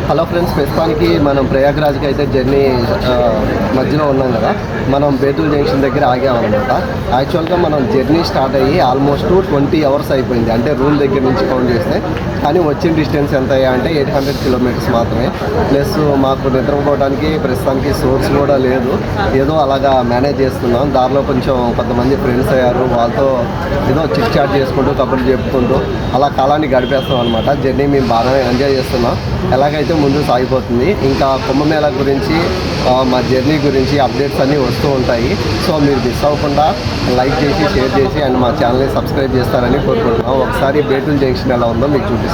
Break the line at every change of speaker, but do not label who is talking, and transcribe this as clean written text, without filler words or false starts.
Hello friends, ప్రస్తుతానికి మనం ప్రయాగ్రాజ్కి అయితే జర్నీ మధ్యలో ఉన్నాం కదా. మనం బేతుల్ జంక్షన్ దగ్గర ఆగామన్నమాట. యాక్చువల్గా మనం జర్నీ స్టార్ట్ అయ్యి ఆల్మోస్ట్ 20 అవర్స్ అయిపోయింది, అంటే రూమ్ దగ్గర నుంచి కౌంట్ చేస్తే. కానీ వచ్చిన డిస్టెన్స్ ఎంత అంటే 800 కిలోమీటర్స్ మాత్రమే. ప్లస్ మాకు నిద్రపోవడానికి ప్రస్తుతానికి సోర్స్ కూడా లేదు, ఏదో అలాగా మేనేజ్ చేస్తున్నాం. దారిలో కొంతమంది ఫ్రెండ్స్ అయ్యారు, వాళ్ళతో ఏదో చిట్ చాట్ చేసుకుంటూ కబుర్లు చెప్పుకుంటూ అలా కాలాన్ని గడిపేస్తాం అనమాట. జర్నీ మేము బాగా ఎంజాయ్ చేస్తున్నాం. ఎలాగైతే ముందు సాగిపోతుంది. ఇంకా కుంభమేళ గురించి, మా జర్నీ గురించి అప్డేట్స్ అన్నీ వస్తూ ఉంటాయి. సో మీరు మిస్ అవ్వకుండా లైక్ చేసి, షేర్ చేసి అండ్ మా ఛానల్ని సబ్స్క్రైబ్ చేస్తారని కోరుకుంటున్నాం. ఒకసారి బేతుల్ జంక్షన్ ఎలా ఉందో మీకు చూపిస్తాం.